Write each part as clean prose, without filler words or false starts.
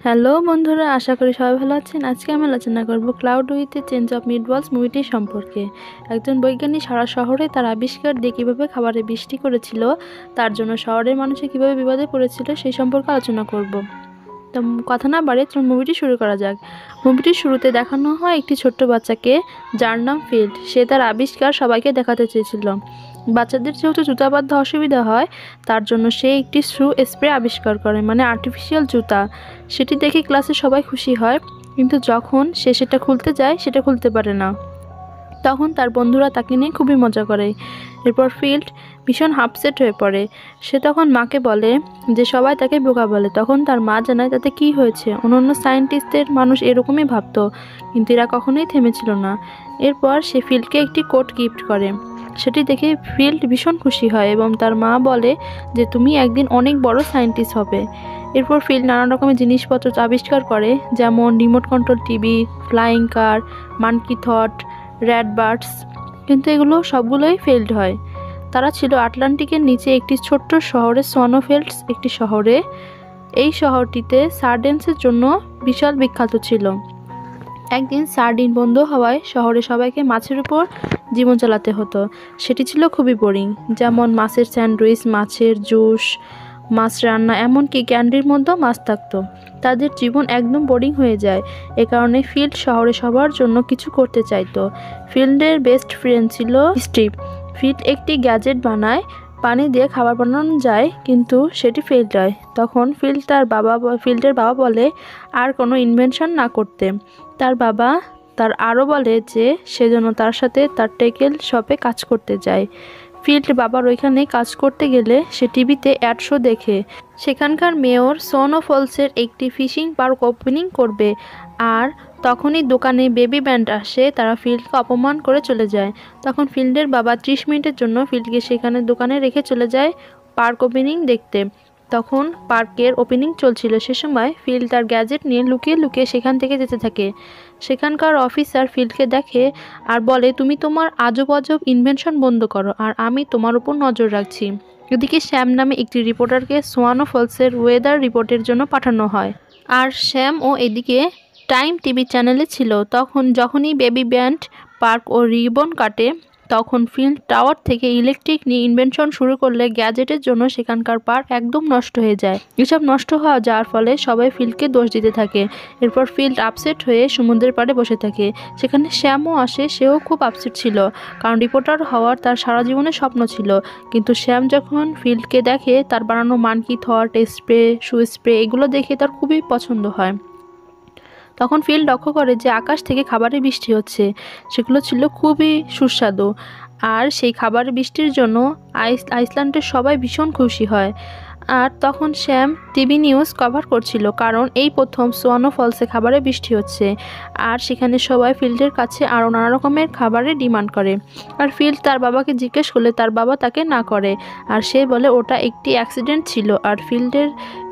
Hello বন্ধুরা, আশা করি সবাই ভালো আছেন। আজকে আমি আলোচনা করব cloud with a change of meatballs মুভিটি সম্পর্কে। একজন বৈজ্ঞানিক সারা শহরে তার আবিষ্কার দিয়ে কীভাবে খাবারে বৃষ্টি করেছিল, তার জন্য শহরের মানুষে কীভাবে বিপদে পড়েছিল সেই সম্পর্কে আলোচনা করব। তো কথা না বাড়িয়ে চলুন মুভিটি শুরু করা যাক। মুভিটির শুরুতে দেখানো হয় একটি ছোট্ট বাচ্চাকে, যার নাম ফিল্ড। সে তার আবিষ্কার সবাইকে দেখাতে চেয়েছিল। বাচ্চাদের যেহেতু জুতা বাঁধতে অসুবিধা হয়, তার জন্য সে একটি শু স্প্রে আবিষ্কার করে, মানে আর্টিফিশিয়াল জুতা। সেটি দেখে ক্লাসে সবাই খুশি হয়, কিন্তু যখন সে সেটা খুলতে যায় সেটা খুলতে পারে না। তখন তার বন্ধুরা তাকে নিয়ে খুবই মজা করে। এরপর ফিল্ড ভীষণ আপসেট হয়ে পড়ে। সে তখন মাকে বলে যে সবাই তাকে বোকা বলে। তখন তার মা জানায় তাতে কি হয়েছে, অন্যান্য সায়েন্টিস্টদের মানুষ এরকমই ভাবতো, কিন্তু এরা কখনোই থেমেছিল না। এরপর সে ফিল্ডকে একটি কোট গিফট করে। সেটি দেখে ফিল্ড ভীষণ খুশি হয় এবং তার মা বলে যে তুমি একদিন অনেক বড় সায়েন্টিস্ট হবে। এরপর ফিল্ড নানা রকমের জিনিসপত্র আবিষ্কার করে, যেমন রিমোট কন্ট্রোল টিভি, ফ্লাইং কার, মানকি থট, র্যাট বার্ডস। কিন্তু এগুলো সবগুলোই ফেলড হয়। তারা ছিল আটলান্টিকের নিচে একটি ছোট্ট শহরে, সোনোফেল্ডস একটি শহরে। এই শহরটিতে সার্ডেন্সের জন্য বিশাল বিখ্যাত ছিল। একদিন সার্ডিন বন্ধ হওয়ায় শহরে সবাইকে মাছের উপর জীবন চালাতে হতো। সেটি ছিল খুবই বোরিং, যেমন মাছের স্যান্ডউইচ, মাছের জুস, মাছ রান্না, এমনকি ক্যান্ডির মধ্যেও মাছ থাকতো। তাদের জীবন একদম বোরিং হয়ে যায়। এ কারণে ফিল্ড শহরে সবার জন্য কিছু করতে চাইতো। ফিল্ডের বেস্ট ফ্রেন্ড ছিল স্টিভ। ফিল্ড একটি গ্যাজেট বানায়, পানি দিয়ে খাবার বানানো যায়, কিন্তু সেটি ফেলড হয়। তখন ফিল্ডের বাবা বলে আর কোনো ইনভেনশন না করতে। তার বাবা আরও বলে যে সেজন্য তার সাথে তার টেকেল শপে কাজ করতে যায়। ফিল্ড বাবার ওইখানে কাজ করতে গেলে সে টিভিতে অ্যাড শো দেখে সেখানকার মেয়র সোনোফলসের একটি ফিশিং পার্ক ওপেনিং করবে। আর তখনই দোকানে বেবি ব্যান্ড আসে, তারা ফিল্ডকে অপমান করে চলে যায়। তখন ফিল্ডের বাবা 30 মিনিটের জন্য ফিল্ডকে সেখানে দোকানে রেখে চলে যায় পার্ক ওপেনিং দেখতে। তখন পার্কের ওপেনিং চলছিল। সে সময় ফিল্ড তার গ্যাজেট নিয়ে লুকিয়ে লুকিয়ে সেখান থেকে যেতে থাকে। সেখানকার অফিসার ফিল্ডকে দেখে আর বলে তুমি তোমার আজব আজব ইনভেনশন বন্ধ করো, আর আমি তোমার উপর নজর রাখছি। এদিকে শ্যাম নামে একটি রিপোর্টারকে সোয়ানো ফলসের ওয়েদার রিপোর্টের জন্য পাঠানো হয়। আর শ্যাম ও এদিকে টাইম টিভি চ্যানেলে ছিল। যখনই বেবি ব্যান্ড পার্ক ও রিবন কাটে, তখন ফিল্ড টাওয়ার থেকে ইলেকট্রিক নিয়ে ইনভেনশন শুরু করলে গ্যাজেটের জন্য সেখানকার পার্ক একদম নষ্ট হয়ে যায়। এসব নষ্ট হওয়া যাওয়ার ফলে সবাই ফিল্ডকে দোষ দিতে থাকে। এরপর ফিল্ড আপসেট হয়ে সমুদ্রের পাড়ে বসে থাকে। সেখানে শ্যামও আসে। সেও খুব আপসেট ছিল, কারণ রিপোর্টার হওয়ার তার সারা জীবনের স্বপ্ন ছিল। কিন্তু শ্যাম যখন ফিল্ডকে দেখে, তার বানানো মানকি থট স্প্রে, শু স্প্রে, এগুলো দেখে তার খুবই পছন্দ হয়। তখন ফিল্ড লক্ষ্য করে যে আকাশ থেকে খাবারের বৃষ্টি হচ্ছে। সেগুলো ছিল খুবই সুস্বাদু। আর সেই খাবারের বৃষ্টির জন্য আইসল্যান্ডের সবাই ভীষণ খুশি হয়। আর তখন শ্যাম টিভি নিউজ কভার করছিল, কারণ এই প্রথম সোয়ানো ফলসে খাবারের বৃষ্টি হচ্ছে। আর সেখানে সবাই ফিল্ডের কাছে আরও নানা রকমের খাবারের ডিমান্ড করে। আর ফিল্ড তার বাবাকে জিজ্ঞেস করলে তার বাবা তাকে না করে। আর সে বলে ওটা একটি অ্যাক্সিডেন্ট ছিল। আর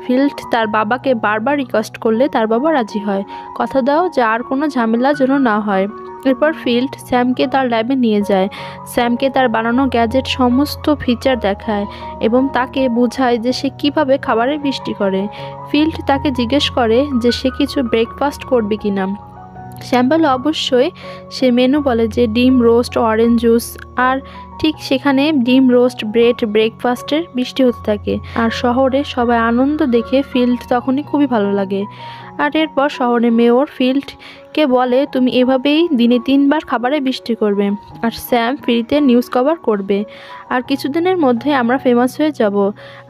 ফিল্ড তার বাবাকে বারবার রিকোয়েস্ট করলে তার বাবা রাজি হয়। কথা দাও যে আর কোনো ঝামেলা যেন না হয়। এরপর ফিল্ড স্যামকে তার ল্যাবে নিয়ে যায়। স্যামকে তার বানানো গ্যাজেট সমস্ত ফিচার দেখায় এবং তাকে বোঝায় যে সে কীভাবে খাবারের বৃষ্টি করে। ফিল্ড তাকে জিজ্ঞেস করে যে সে কিছু ব্রেকফাস্ট করবে কিনা। শ্যাম বলে অবশ্যই। সে মেনু বলে যে ডিম রোস্ট, অরেঞ্জ জুস। আর ঠিক সেখানে ডিম রোস্ট, ব্রেড, ব্রেকফাস্টের বৃষ্টি হতে থাকে। আর শহরে সবাই আনন্দ দেখে ফিল্ড তখনই খুবই ভালো লাগে। আর এরপর শহরে মেয়র ফিল্ডকে বলে তুমি এভাবেই দিনে 3 বার খাবারে বৃষ্টি করবে, আর স্যাম ফ্রিতে নিউজ কভার করবে, আর কিছুদিনের মধ্যে আমরা ফেমাস হয়ে যাব।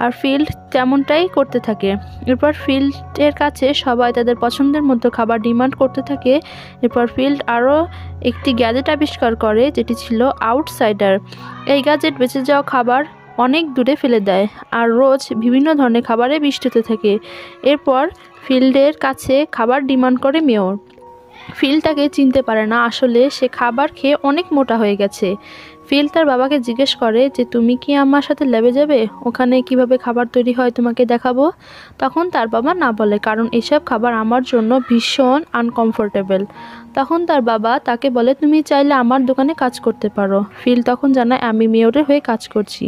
আর ফিল্ড তেমনটাই করতে থাকে। এরপর ফিল্ডের কাছে সবাই তাদের পছন্দের মতো খাবার ডিমান্ড করতে থাকে। এরপর ফিল্ড আরও একটি গ্যাজেট আবিষ্কার করে, যেটি ছিল আউটসাইডার। এই গ্যাজেট বেঁচে যাওয়া খাবার অনেক দূরে ফেলে দেয়, আর রোজ বিভিন্ন ধরনের খাবারে বৃষ্টি হতে থাকে। এরপর ফিল্ডের কাছে খাবার ডিমান্ড করে মেয়র। ফিল্ড তাকে চিনতে পারে না, আসলে সে খাবার খেয়ে অনেক মোটা হয়ে গেছে। ফিল্ড তার বাবাকে জিজ্ঞেস করে যে তুমি কি আমার সাথে ল্যাবে যাবে, ওখানে কিভাবে খাবার তৈরি হয় তোমাকে দেখাবো। তখন তার বাবা না বলে, কারণ এসব খাবার আমার জন্য ভীষণ আনকমফোর্টেবল। তখন তার বাবা তাকে বলে তুমি চাইলে আমার দোকানে কাজ করতে পারো। ফিল্ড তখন জানায় আমি মেয়রের হয়ে কাজ করছি।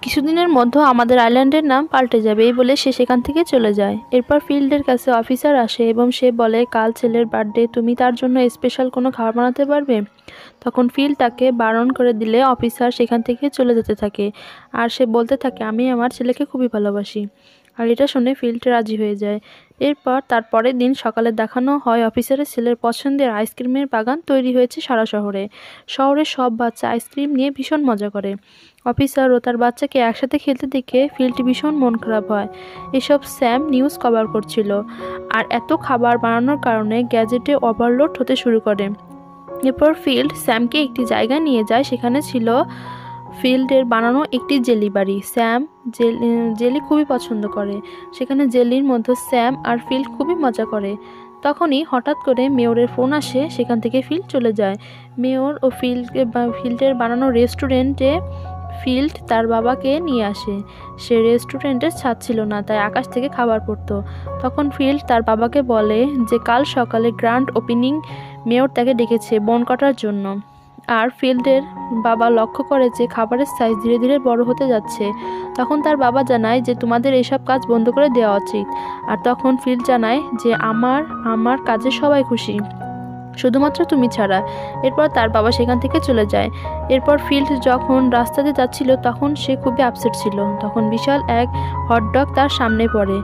কিছুদিনের মধ্যে আমাদের আইল্যান্ডের নাম পাল্টে যাবে এই বলে সে সেখান থেকে চলে যায়। এরপর ফিল্ডের কাছে অফিসার আসে এবং সে বলে, কাল ছেলের বার্থডে, তুমি তার জন্য স্পেশাল কোনো খাবার বানাতে পারবে? তখন ফিল্ড তাকে বারণ করে দিলে অফিসার সেখান থেকে চলে যেতে থাকে আর সে বলতে থাকে, আমি আমার ছেলেকে খুবই ভালোবাসি। আর এটা শুনে ফিল্ড রাজি হয়ে যায়। এরপর তার পরের দিন সকালে দেখানো হয় অফিসারের ছেলের পছন্দের আইসক্রিমের বাগান তৈরি হয়েছে সারা শহরে। শহরের সব বাচ্চা আইসক্রিম নিয়ে ভীষণ মজা করে। অফিসার ও তার বাচ্চাকে একসাথে খেলতে দেখে ফিল্ড ভীষণ মন খারাপ হয়। এসব স্যাম নিউজ কভার করছিল আর এত খাবার বানানোর কারণে গ্যাজেটে ওভারলোড হতে শুরু করে। এরপর ফিল্ড স্যামকে একটি জায়গায় নিয়ে যায়, সেখানে ছিল ফিল্ডের বানানো একটি জেলি বাড়ি। স্যাম জেলি খুবই পছন্দ করে। সেখানে জেলির মধ্যে স্যাম আর ফিল্ড খুবই মজা করে। তখনই হঠাৎ করে মেয়রের ফোন আসে, সেখান থেকে ফিল্ড চলে যায়। মেয়র ও ফিল্ডের বানানো রেস্টুরেন্টে ফিল্ড তার বাবাকে নিয়ে আসে। সে রেস্টুরেন্টের ছাদ ছিল না, তাই আকাশ থেকে খাবার পড়তো। তখন ফিল্ড তার বাবাকে বলে যে কাল সকালে গ্র্যান্ড ওপেনিং মেয়র তাকে ডেকেছে বন কাটার জন্য। আর ফিল্ডের বাবা লক্ষ্য করে যে খাবারের সাইজ ধীরে ধীরে বড় হতে যাচ্ছে। তখন তার বাবা জানায় যে তোমাদের এসব কাজ বন্ধ করে দেওয়া উচিত। আর তখন ফিল্ড জানায় যে আমার কাজে সবাই খুশি, শুধুমাত্র তুমি ছাড়া। এরপর তার বাবা সেখান থেকে চলে যায়। এরপর ফিল্ড যখন রাস্তাতে যাচ্ছিল তখন সে খুবই আপসেট ছিল। তখন বিশাল এক হটডগ তার সামনে পড়ে।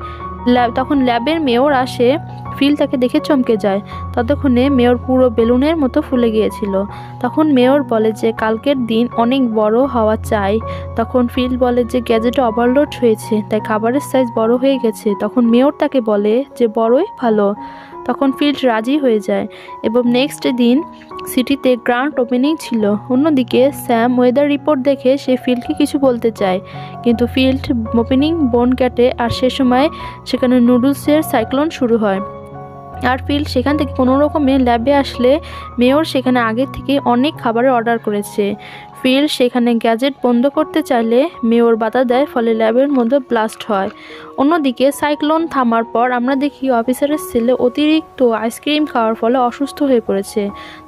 তখন ল্যাবের মেয়র আসে। ফিল্ড তাকে দেখে চমকে যায়। ততক্ষণে মেয়র পুরো বেলুনের মতো ফুলে গিয়েছিল। তখন মেয়র বলে যে কালকের দিন অনেক বড় হওয়া চাই। তখন ফিল্ড বলে যে গ্যাজেটে ওভারলোড হয়েছে, তাই খাবারের সাইজ বড় হয়ে গেছে। তখন মেয়র তাকে বলে যে বড়ই ভালো। তখন ফিল্ড রাজি হয়ে যায় এবং নেক্সট দিন সিটিতে গ্র্যান্ড ওপেনিং ছিল। অন্যদিকে স্যাম ওয়েদার রিপোর্ট দেখে সে ফিল্ডকে কিছু বলতে চায়, কিন্তু ফিল্ড ওপেনিং বন কাটে আর সে সময় সেখানে নুডলসের সাইক্লোন শুরু হয়। আর ফিল্ড সেখান থেকে কোনো রকমে ল্যাবে আসলে মেয়র সেখানে আগে থেকে অনেক খাবারের অর্ডার করেছে। ফিল্ড সেখানে গ্যাজেট বন্ধ করতে চাইলে মেয়র বাধা দেয়, ফলে ল্যাবের মধ্যে ব্লাস্ট হয়। অন্যদিকে সাইক্লোন থামার পর আমরা দেখি অফিসারের ছেলে অতিরিক্ত আইসক্রিম খাওয়ার ফলে অসুস্থ হয়ে পড়েছে।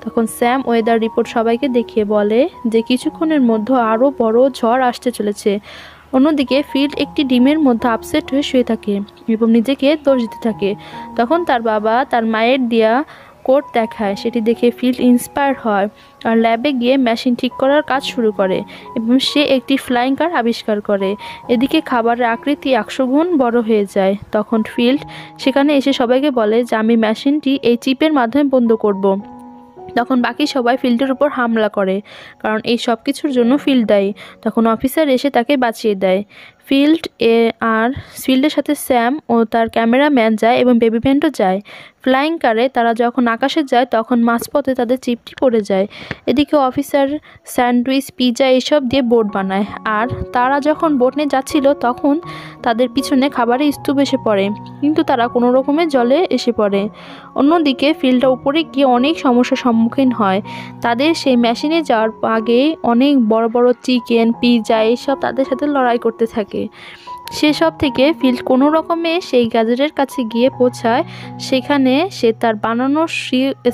তখন স্যাম ওয়েদার রিপোর্ট সবাইকে দেখিয়ে বলে যে কিছুক্ষণের মধ্যে আরও বড় ঝড় আসতে চলেছে। অন্যদিকে ফিল্ড একটি ডিমের মধ্যে আপসেট হয়ে শুয়ে থাকে এবং নিজেকে দোষ দিতে থাকে। তখন তার বাবা তার মায়ের দেয়া কোড দেখায়, সেটি দেখে ফিল্ড ইন্সপায়ার হয় আর ল্যাবে গিয়ে মেশিন ঠিক করার কাজ শুরু করে এবং সে একটি ফ্লাইং কার আবিষ্কার করে। এদিকে খাবারের আকৃতি 100 গুণ বড় হয়ে যায়। তখন ফিল্ড সেখানে এসে সবাইকে বলে যে আমি মেশিনটি এই চিপের মাধ্যমে বন্ধ করব। তখন বাকি সবাই ফিল্ডের উপর হামলা করে, কারণ এই সব কিছুর জন্য ফিল্ড দায়ী। তখন অফিসার এসে তাকে বাঁচিয়ে দেয়। ফিল্ডের সাথে স্যাম ও তার ক্যামেরাম্যান যায় এবং বেবি ভ্যানও যায়। ফ্লাইং কারে তারা যখন আকাশে যায় তখন মাঝপথে তাদের চিপটি পড়ে যায়। এদিকে অফিসার স্যান্ডউইচ, পিৎজা এসব দিয়ে বোট বানায়। আর তারা যখন বোট নিয়ে যাচ্ছিল তখন তাদের পিছনে খাবারের স্তূপ এসে পড়ে, কিন্তু তারা কোনো রকমে জলে এসে পড়ে। অন্যদিকে ফিল্ডটা উপরে গিয়ে অনেক সমস্যার সম্মুখীন হয়। তাদের সেই মেশিনে যাওয়ার আগে অনেক বড় বড় চিকেন, পিৎজা এইসব তাদের সাথে লড়াই করতে থাকে। সেসব থেকে ফিল্ড কোনো রকমে সেই গ্যাজেটের কাছে গিয়ে পৌঁছায়। সেখানে সে তার বানানো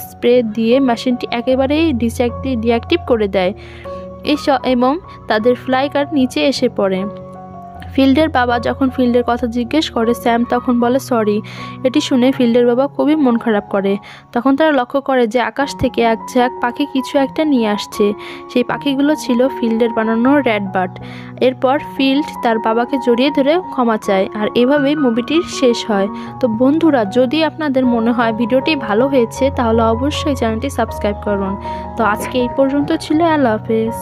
স্প্রে দিয়ে মেশিনটি একেবারেই ডিঅ্যাক্টিভ করে দেয় এবং তাদের ফ্লাই কার নিচে এসে পড়ে। ফিল্ডের বাবা যখন ফিল্ডের কথা জিজ্ঞেস করে স্যাম তখন বলে সরি। এটি শুনে ফিল্ডের বাবা খুবই মন খারাপ করে। তখন তারা লক্ষ্য করে যে আকাশ থেকে এক ঝাঁক পাখি কিছু একটা নিয়ে আসছে। সেই পাখিগুলো ছিল ফিল্ডের বানানো রেড বার্ড। এরপর ফিল্ড তার বাবাকে জড়িয়ে ধরে ক্ষমা চায় আর এভাবেই মুভিটি শেষ হয়। তো বন্ধুরা, যদি আপনাদের মনে হয় ভিডিওটি ভালো হয়েছে তাহলে অবশ্যই চ্যানেলটি সাবস্ক্রাইব করুন। তো আজকে এই পর্যন্ত ছিল। আল্লাহ হাফেজ।